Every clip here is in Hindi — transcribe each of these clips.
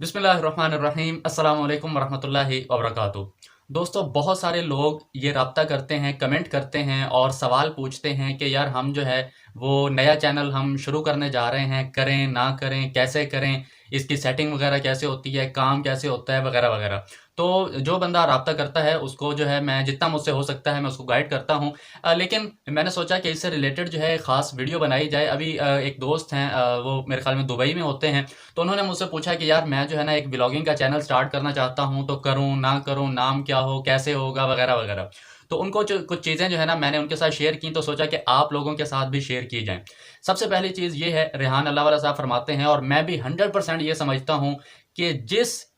बिस्मिल्लाहिर्रहमानिर्रहीम अस्सलाम वालेकुम वरहमतुल्लाहि वबरकातुहू। दोस्तों, बहुत सारे लोग ये राब्ता करते हैं, कमेंट करते हैं और सवाल पूछते हैं कि यार हम जो है वो नया चैनल हम शुरू करने जा रहे हैं, करें ना करें, कैसे करें, इसकी सेटिंग वगैरह कैसे होती है, काम कैसे होता है वगैरह वगैरह। तो जो बंदा राब्ता करता है उसको जो है मैं जितना मुझसे हो सकता है मैं उसको गाइड करता हूँ। लेकिन मैंने सोचा कि इससे रिलेटेड जो है ख़ास वीडियो बनाई जाए। अभी एक दोस्त हैं, वो मेरे ख़्याल में दुबई में होते हैं। तो उन्होंने मुझसे पूछा कि यार मैं जो है ना एक ब्लॉगिंग का चैनल स्टार्ट करना चाहता हूँ, तो करूँ ना करूँ, नाम क्या हो, कैसे होगा वगैरह वगैरह। तो उनको जो कुछ चीज़ें जो है ना मैंने उनके साथ शेयर की, तो सोचा कि आप लोगों के साथ भी शेयर की जाएं। सबसे पहली चीज़ ये है, रेहान अल्लाह वाला साहब फरमाते हैं और मैं भी 100% ये समझता हूँ कि जिस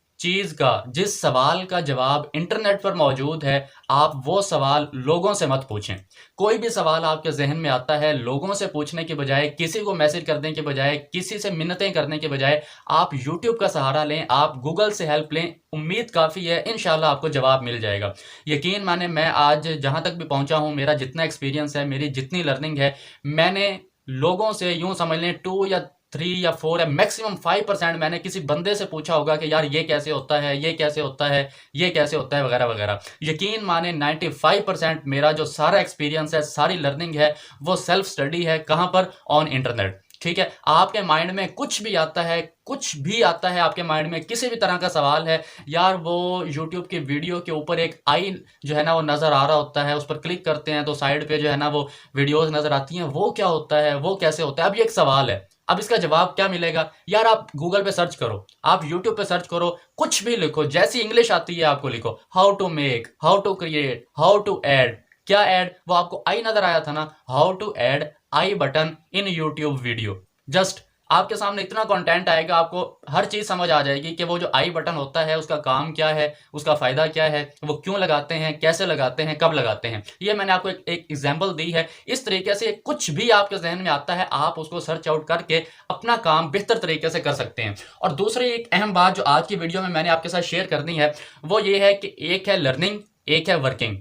सवाल का जवाब इंटरनेट पर मौजूद है, आप वो सवाल लोगों से मत पूछें। कोई भी सवाल आपके ज़हन में आता है, लोगों से पूछने के बजाय, किसी को मैसेज करने के बजाय, किसी से मिन्नतें करने के बजाय, आप यूट्यूब का सहारा लें, आप गूगल से हेल्प लें। उम्मीद काफ़ी है, इंशाल्लाह आपको जवाब मिल जाएगा। यकीन माने, मैं आज जहाँ तक भी पहुँचा हूँ, मेरा जितना एक्सपीरियंस है, मेरी जितनी लर्निंग है, मैंने लोगों से यूँ समझ लें 2 या 3 या 4 या मैक्सिमम 5% मैंने किसी बंदे से पूछा होगा कि यार ये कैसे होता है, ये कैसे होता है, ये कैसे होता है वगैरह वगैरह। यकीन माने 95% मेरा जो सारा एक्सपीरियंस है, सारी लर्निंग है, वो सेल्फ स्टडी है। कहाँ पर? On internet. ठीक है, आपके माइंड में कुछ भी आता है, कुछ भी आता है आपके माइंड में, किसी भी तरह का सवाल है, यार वो यूट्यूब की वीडियो के ऊपर एक आई जो है ना वो नज़र आ रहा होता है, उस पर क्लिक करते हैं तो साइड पे जो है ना वो वीडियोस नज़र आती हैं। वो क्या होता है, वो कैसे होता है? अब ये एक सवाल है, अब इसका जवाब क्या मिलेगा? यार आप गूगल पे सर्च करो, आप यूट्यूब पे सर्च करो, कुछ भी लिखो, जैसी इंग्लिश आती है आपको लिखो, how to make, how to create, how to add. क्या ऐड? वो आपको आई नजर आया था ना, how to add I button in YouTube video. Just आपके सामने इतना कंटेंट आएगा, आपको हर चीज समझ आ जाएगी कि वो जो आई बटन होता है उसका काम क्या है, उसका फायदा क्या है, वो क्यों लगाते हैं, कैसे लगाते हैं, कब लगाते हैं। ये मैंने आपको एक एग्जांपल दी है। इस तरीके से कुछ भी आपके जहन में आता है, आप उसको सर्च आउट करके अपना काम बेहतर तरीके से कर सकते हैं। और दूसरी एक अहम बात जो आज की वीडियो में मैंने आपके साथ शेयर करनी है, वो ये है कि एक है लर्निंग, एक है वर्किंग।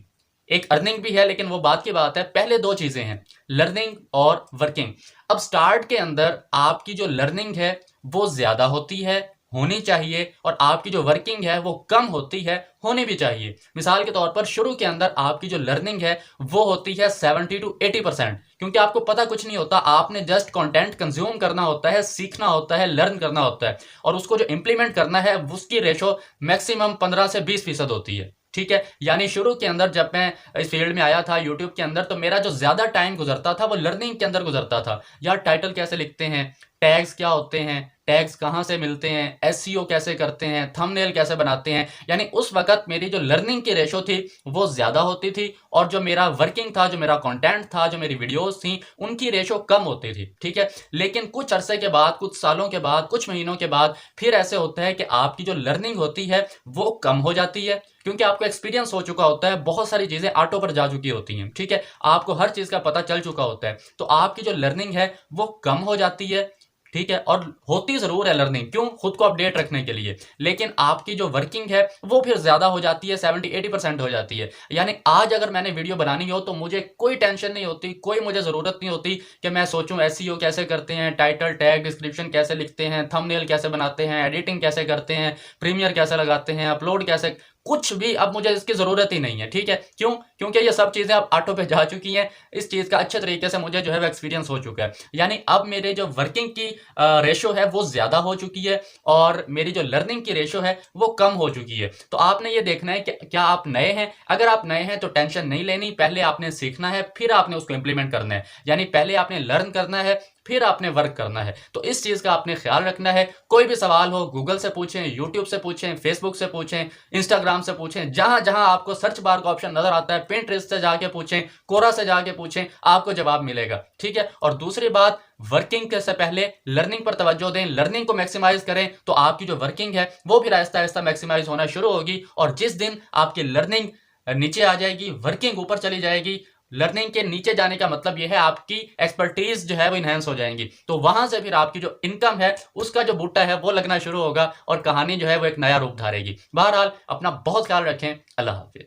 एक अर्निंग भी है, लेकिन वो बात की बात है। पहले दो चीजें हैं, लर्निंग और वर्किंग। अब स्टार्ट के अंदर आपकी जो लर्निंग है वो ज्यादा होती है, होनी चाहिए, और आपकी जो वर्किंग है वो कम होती है, होनी भी चाहिए। मिसाल के तौर पर शुरू के अंदर आपकी जो लर्निंग है वो होती है 70 to 80%, क्योंकि आपको पता कुछ नहीं होता, आपने जस्ट कंटेंट कंज्यूम करना होता है, सीखना होता है, लर्न करना होता है, और उसको जो इंप्लीमेंट करना है उसकी रेशो मैक्सिमम 15 से 20% होती है। ठीक है, यानी शुरू के अंदर जब मैं इस फील्ड में आया था यूट्यूब के अंदर, तो मेरा जो ज्यादा टाइम गुजरता था वो लर्निंग के अंदर गुजरता था। यार टाइटल कैसे लिखते हैं, टैग्स क्या होते हैं, टैग्स कहाँ से मिलते हैं, एसईओ कैसे करते हैं, थंबनेल कैसे बनाते हैं। यानी उस वक्त मेरी जो लर्निंग की रेशो थी वो ज्यादा होती थी, और जो मेरा वर्किंग था, जो मेरा कंटेंट था, जो मेरी वीडियोस थी, उनकी रेशो कम होती थी। ठीक है, लेकिन कुछ अरसे के बाद, कुछ सालों के बाद, कुछ महीनों के बाद फिर ऐसे होता है कि आपकी जो लर्निंग होती है वो कम हो जाती है, क्योंकि आपको एक्सपीरियंस हो चुका होता है, बहुत सारी चीजें ऑटो पर जा चुकी होती हैं। ठीक है, आपको हर चीज का पता चल चुका होता है, तो आपकी जो लर्निंग है वो कम हो जाती है। ठीक है, और होती जरूर है लर्निंग, क्यों? खुद को अपडेट रखने के लिए, लेकिन आपकी जो वर्किंग है वो फिर ज्यादा हो जाती है, 70-80% हो जाती है। यानी आज अगर मैंने वीडियो बनानी हो तो मुझे कोई टेंशन नहीं होती, कोई मुझे जरूरत नहीं होती कि मैं सोचूं एसईओ कैसे करते हैं, टाइटल टैग डिस्क्रिप्शन कैसे लिखते हैं, थंबनेल कैसे बनाते हैं, एडिटिंग कैसे करते हैं, प्रीमियर कैसे लगाते हैं, अपलोड कैसे, कुछ भी अब मुझे इसकी जरूरत ही नहीं है। ठीक है, क्यों? क्योंकि ये सब चीजें अब ऑटो पे जा चुकी हैं। इस चीज का अच्छे तरीके से मुझे जो है वो एक्सपीरियंस हो चुका है। यानी अब मेरे जो वर्किंग की रेशो है वो ज्यादा हो चुकी है, और मेरी जो लर्निंग की रेशो है वो कम हो चुकी है। तो आपने ये देखना है कि क्या आप नए हैं। अगर आप नए हैं तो टेंशन नहीं लेनी, पहले आपने सीखना है, फिर आपने उसको इंप्लीमेंट करना है। यानी पहले आपने लर्न करना है, फिर आपने वर्क करना है। तो इस चीज का आपने ख्याल रखना है। कोई भी सवाल हो, गूगल से पूछें, यूट्यूब से पूछें, फेसबुक से पूछें, इंस्टाग्राम से पूछें, जहां जहां आपको सर्च बार का ऑप्शन नजर आता है, पिंटरेस्ट से जाके पूछें, कोरा से जाके पूछें, आपको जवाब मिलेगा। ठीक है, और दूसरी बात, वर्किंग से पहले लर्निंग पर तवज्जो दें, लर्निंग को मैक्सिमाइज करें, तो आपकी जो वर्किंग है वो फिर आहिस्ता आहिस्ता मैक्सिमाइज होना शुरू होगी। और जिस दिन आपकी लर्निंग नीचे आ जाएगी, वर्किंग ऊपर चली जाएगी, लर्निंग के नीचे जाने का मतलब यह है आपकी एक्सपर्टीज जो है वो इनहेंस हो जाएंगी, तो वहां से फिर आपकी जो इनकम है उसका जो बूटा है वो लगना शुरू होगा, और कहानी जो है वो एक नया रूप धारेगी। बहरहाल अपना बहुत ख्याल रखें। अल्लाह हाफिज।